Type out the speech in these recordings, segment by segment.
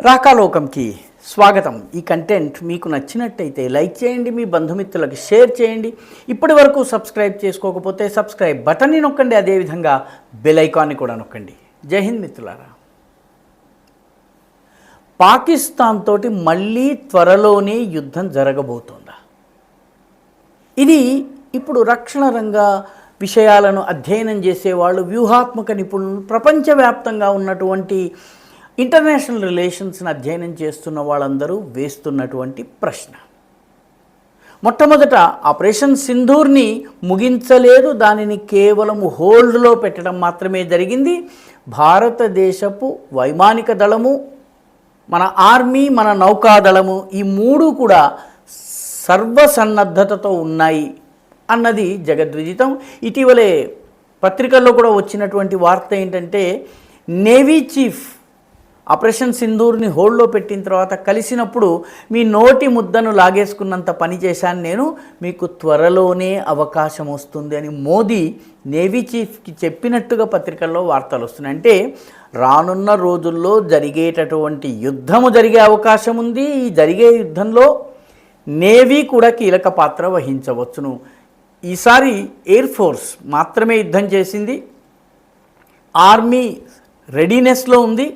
రాకాలోకంకి స్వాగతం. ఈ కంటెంట్ మీకు నచ్చినట్టయితే లైక్ చేయండి, మీ బంధుమిత్రులకు షేర్ చేయండి. ఇప్పటి వరకు సబ్స్క్రైబ్ చేసుకోకపోతే సబ్స్క్రైబ్ బటన్ని నొక్కండి, అదేవిధంగా బెల్ ఐకాన్ని కూడా నొక్కండి. జై హింద్ మిత్రులారా. పాకిస్తాన్ తోటి మళ్ళీ త్వరలోనే యుద్ధం జరగబోతోందా? ఇది ఇప్పుడు రక్షణ రంగ విషయాలను అధ్యయనం చేసేవాళ్ళు, వ్యూహాత్మక నిపుణులు, ప్రపంచవ్యాప్తంగా ఉన్నటువంటి ఇంటర్నేషనల్ రిలేషన్స్ని అధ్యయనం చేస్తున్న వాళ్ళందరూ వేస్తున్నటువంటి ప్రశ్న. మొట్టమొదట ఆపరేషన్ సింధూర్ని ముగించలేదు, దానిని కేవలం హోల్డ్లో పెట్టడం మాత్రమే జరిగింది. భారతదేశపు వైమానిక దళము, మన ఆర్మీ, మన నౌకాదళము, ఈ మూడు కూడా సర్వసన్నద్ధతతో ఉన్నాయి అన్నది జగద్విదితం. ఇటీవలే పత్రికల్లో కూడా వచ్చినటువంటి వార్త ఏంటంటే, నేవీ చీఫ్ ఆపరేషన్ సింధూర్ని హోల్డ్లో పెట్టిన తర్వాత కలిసినప్పుడు మీ నోటి ముద్దను లాగేసుకున్నంత పని చేశాను నేను, మీకు త్వరలోనే అవకాశం వస్తుంది అని మోదీ నేవీ చీఫ్కి చెప్పినట్టుగా పత్రికల్లో వార్తలు వస్తున్నాయి. అంటే రానున్న రోజుల్లో జరిగేటటువంటి యుద్ధము జరిగే అవకాశం ఉంది. ఈ జరిగే యుద్ధంలో నేవీ కూడా కీలక పాత్ర వహించవచ్చును. ఈసారి ఎయిర్ ఫోర్స్ మాత్రమే యుద్ధం చేసింది, ఆర్మీ రెడీనెస్లో ఉంది,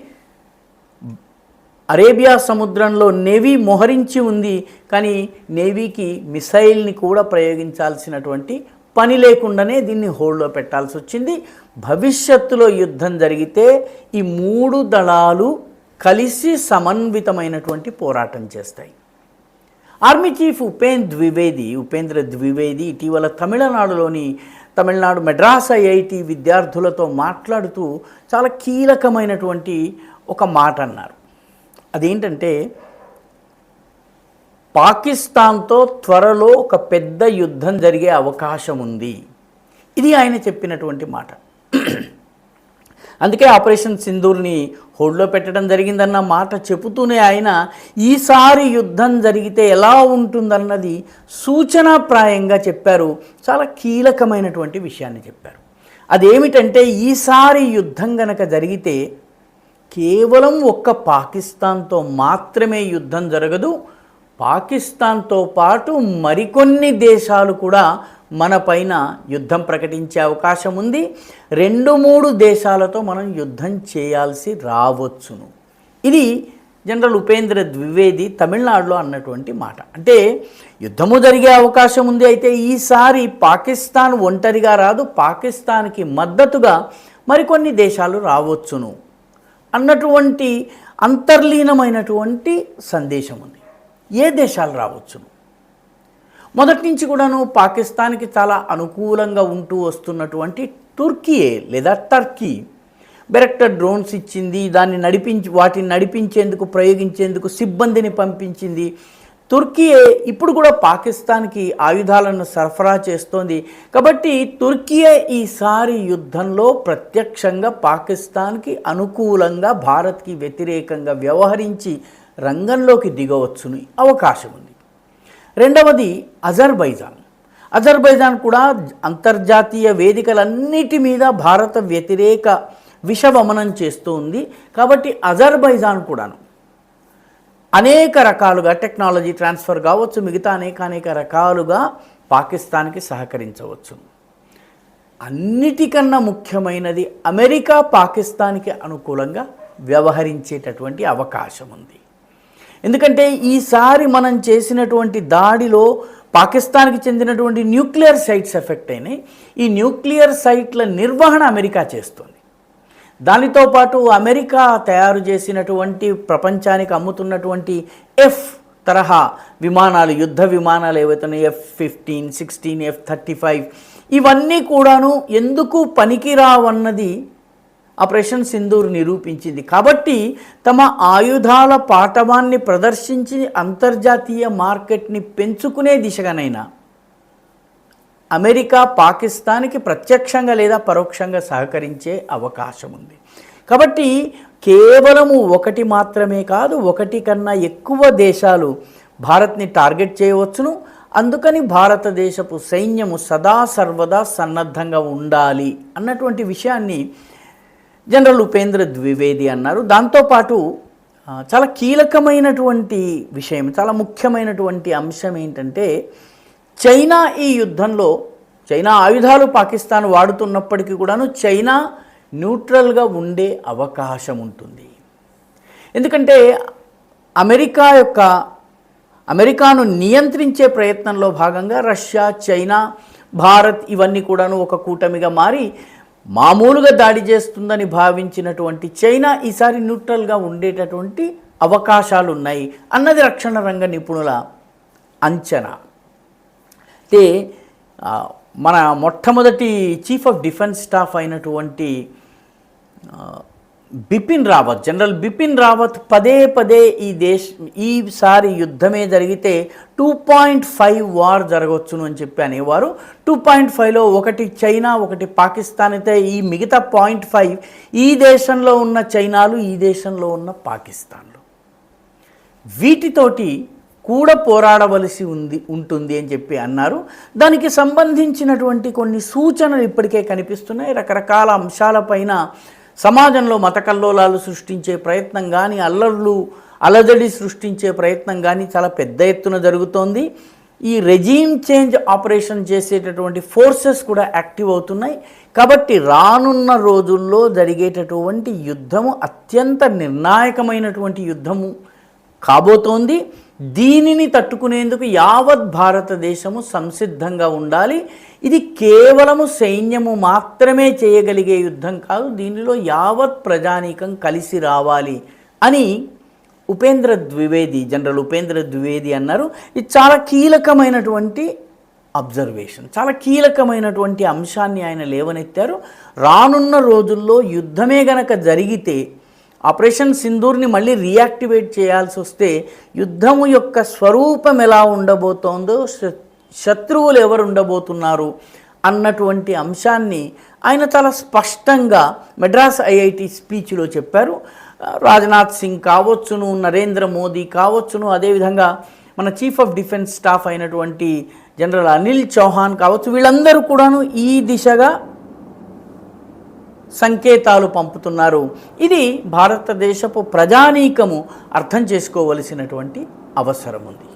అరేబియా సముద్రంలో నేవీ మోహరించి ఉంది. కానీ నేవీకి మిసైల్ని కూడా ప్రయోగించాల్సినటువంటి పని లేకుండానే దీన్ని హోల్డ్లో పెట్టాల్సి వచ్చింది. భవిష్యత్తులో యుద్ధం జరిగితే ఈ మూడు దళాలు కలిసి సమన్వితమైనటువంటి పోరాటం చేస్తాయి. ఆర్మీ చీఫ్ ఉపేంద్ర ద్వివేది ఇటీవల తమిళనాడు మెడ్రాస్ ఐఐటి విద్యార్థులతో మాట్లాడుతూ చాలా కీలకమైనటువంటి ఒక మాట అన్నారు. అదేంటంటే, పాకిస్తాన్తో త్వరలో ఒక పెద్ద యుద్ధం జరిగే అవకాశం ఉంది. ఇది ఆయన చెప్పినటువంటి మాట. అందుకే ఆపరేషన్ సింధూర్ని హోల్డ్లో పెట్టడం జరిగిందన్న మాట చెబుతూనే ఆయన ఈసారి యుద్ధం జరిగితే ఎలా ఉంటుందన్నది సూచనాప్రాయంగా చెప్పారు. చాలా కీలకమైనటువంటి విషయాన్ని చెప్పారు. అదేమిటంటే, ఈసారి యుద్ధం గనక జరిగితే కేవలం ఒక్క పాకిస్తాన్తో మాత్రమే యుద్ధం జరగదు, పాకిస్తాన్తో పాటు మరికొన్ని దేశాలు కూడా మన పైన యుద్ధం ప్రకటించే అవకాశం ఉంది. 2-3 దేశాలతో మనం యుద్ధం చేయాల్సి రావచ్చును. ఇది జనరల్ ఉపేంద్ర ద్వివేది తమిళనాడులో అన్నటువంటి మాట. అంటే యుద్ధము జరిగే అవకాశం ఉంది, అయితే ఈసారి పాకిస్తాన్ ఒంటరిగా రాదు, పాకిస్తాన్కి మద్దతుగా మరికొన్ని దేశాలు రావచ్చును అన్నటువంటి అంతర్లీనమైనటువంటి సందేశం ఉంది. ఏ దేశాలు రావచ్చును? మొదటి నుంచి కూడాను పాకిస్తాన్కి చాలా అనుకూలంగా ఉంటూ వస్తున్నటువంటి తుర్కీయే లేదా టర్కీ బెరెక్టర్ డ్రోన్స్ ఇచ్చింది, వాటిని నడిపించేందుకు ప్రయోగించేందుకు సిబ్బందిని పంపించింది. తుర్కీయే ఇప్పుడు కూడా పాకిస్తాన్కి ఆయుధాలను సరఫరా చేస్తోంది. కాబట్టి తుర్కీయే ఈసారి యుద్ధంలో ప్రత్యక్షంగా పాకిస్తాన్కి అనుకూలంగా, భారత్కి వ్యతిరేకంగా వ్యవహరించి రంగంలోకి దిగవచ్చును అవకాశం ఉంది. రెండవది అజర్బైజాన్ కూడా అంతర్జాతీయ వేదికలన్నిటి మీద భారత వ్యతిరేక విషవమనం చేస్తూ ఉంది. కాబట్టి అజర్బైజాన్ కూడాను అనేక రకాలుగా టెక్నాలజీ ట్రాన్స్ఫర్ కావచ్చు, మిగతా అనేక రకాలుగా పాకిస్తాన్కి సహకరించవచ్చు. అన్నిటికన్నా ముఖ్యమైనది అమెరికా పాకిస్తాన్కి అనుకూలంగా వ్యవహరించేటటువంటి అవకాశం ఉంది. ఎందుకంటే ఈసారి మనం చేసినటువంటి దాడిలో పాకిస్తాన్కి చెందినటువంటి న్యూక్లియర్ సైట్స్ ఎఫెక్ట్ అయినాయి. ఈ న్యూక్లియర్ సైట్ల నిర్వహణ అమెరికా చేస్తుంది. దానితో పాటు అమెరికా తయారు చేసినటువంటి ప్రపంచానికి అమ్ముతున్నటువంటి ఎఫ్ తరహా విమానాలు, యుద్ధ విమానాలు ఏవైతున్నాయి, F-15, F-16, F-35, ఇవన్నీ కూడాను ఎందుకు పనికిరావన్నది ఆపరేషన్ సింధూర్ నిరూపించింది. కాబట్టి తమ ఆయుధాల పాటవాన్ని ప్రదర్శించి అంతర్జాతీయ మార్కెట్ని పెంచుకునే దిశగానైనా అమెరికా పాకిస్తాన్కి ప్రత్యక్షంగా లేదా పరోక్షంగా సహకరించే అవకాశం ఉంది. కాబట్టి కేవలము ఒకటి మాత్రమే కాదు, ఒకటి కన్నా ఎక్కువ దేశాలు భారత్ని టార్గెట్ చేయవచ్చును. అందుకని భారతదేశపు సైన్యము సదా సర్వదా సన్నద్ధంగా ఉండాలి అన్నటువంటి విషయాన్ని జనరల్ ఉపేంద్ర ద్వివేది అన్నారు. దాంతోపాటు చాలా కీలకమైనటువంటి విషయం, చాలా ముఖ్యమైనటువంటి అంశం ఏంటంటే చైనా ఈ యుద్ధంలో, చైనా ఆయుధాలు పాకిస్తాన్ వాడుతున్నప్పటికీ కూడాను చైనా న్యూట్రల్గా ఉండే అవకాశం ఉంటుంది. ఎందుకంటే అమెరికాను నియంత్రించే ప్రయత్నంలో భాగంగా రష్యా, చైనా, భారత్ ఇవన్నీ కూడాను ఒక కూటమిగా మారి మామూలుగా దాడి చేస్తుందని భావించినటువంటి చైనా ఈసారి న్యూట్రల్గా ఉండేటటువంటి అవకాశాలు ఉన్నాయి అన్నది రక్షణ రంగ నిపుణుల అంచనా. అంటే మన మొట్టమొదటి చీఫ్ ఆఫ్ డిఫెన్స్ స్టాఫ్ అయినటువంటి జనరల్ బిపిన్ రావత్ పదే పదే ఈసారి యుద్ధమే జరిగితే 2.5 వార్ జరగవచ్చును అని చెప్పి అనేవారు. 2.5లో ఒకటి చైనా, ఒకటి పాకిస్తాన్ అయితే ఈ మిగతా 0.5 ఈ దేశంలో ఉన్న చైనాలు, ఈ దేశంలో ఉన్న పాకిస్తాన్లు, వీటితోటి కూడా పోరాడవలసి ఉంటుంది అని చెప్పి అన్నారు. దానికి సంబంధించినటువంటి కొన్ని సూచనలు ఇప్పటికే కనిపిస్తున్నాయి. రకరకాల అంశాలపైన సమాజంలో మత కల్లోలాలు సృష్టించే ప్రయత్నం కానీ, అలజడి సృష్టించే ప్రయత్నం కానీ చాలా పెద్ద ఎత్తున జరుగుతోంది. ఈ రెజీమ్ చేంజ్ ఆపరేషన్ చేసేటటువంటి ఫోర్సెస్ కూడా యాక్టివ్ అవుతున్నాయి. కాబట్టి రానున్న రోజుల్లో జరిగేటటువంటి యుద్ధము అత్యంత నిర్ణాయకమైనటువంటి యుద్ధము కాబోతోంది. దీనిని తట్టుకునేందుకు యావత్ భారతదేశము సంసిద్ధంగా ఉండాలి. ఇది కేవలము సైన్యము మాత్రమే చేయగలిగే యుద్ధం కాదు, దీనిలో యావత్ ప్రజానీకం కలిసి రావాలి అని జనరల్ ఉపేంద్ర ద్వివేది అన్నారు. ఇది చాలా కీలకమైనటువంటి అబ్జర్వేషన్, చాలా కీలకమైనటువంటి అంశాన్ని ఆయన లేవనెత్తారు. రానున్న రోజుల్లో యుద్ధమే గనక జరిగితే, ఆపరేషన్ సింధూర్ని మళ్ళీ రీయాక్టివేట్ చేయాల్సి వస్తే యుద్ధము యొక్క స్వరూపం ఎలా ఉండబోతోందో, శత్రువులు ఎవరు ఉండబోతున్నారు అన్నటువంటి అంశాన్ని ఆయన చాలా స్పష్టంగా మెడ్రాస్ ఐఐటి స్పీచ్లో చెప్పారు. రాజ్నాథ్ సింగ్ కావచ్చును, నరేంద్ర మోదీ కావచ్చును, అదేవిధంగా మన చీఫ్ ఆఫ్ డిఫెన్స్ స్టాఫ్ అయినటువంటి జనరల్ అనిల్ చౌహాన్ కావచ్చు, వీళ్ళందరూ కూడాను ఈ దిశగా సంకేతాలు పంపుతున్నారు. ఇది భారతదేశపు ప్రజానీకము అర్థం చేసుకోవలసినటువంటి అవసరం ఉంది.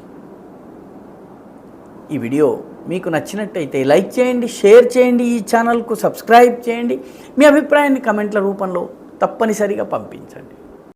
ఈ వీడియో మీకు నచ్చినట్టయితే లైక్ చేయండి, షేర్ చేయండి, ఈ ఛానల్కు సబ్స్క్రైబ్ చేయండి. మీ అభిప్రాయాన్ని కమెంట్ల రూపంలో తప్పనిసరిగా పంపించండి.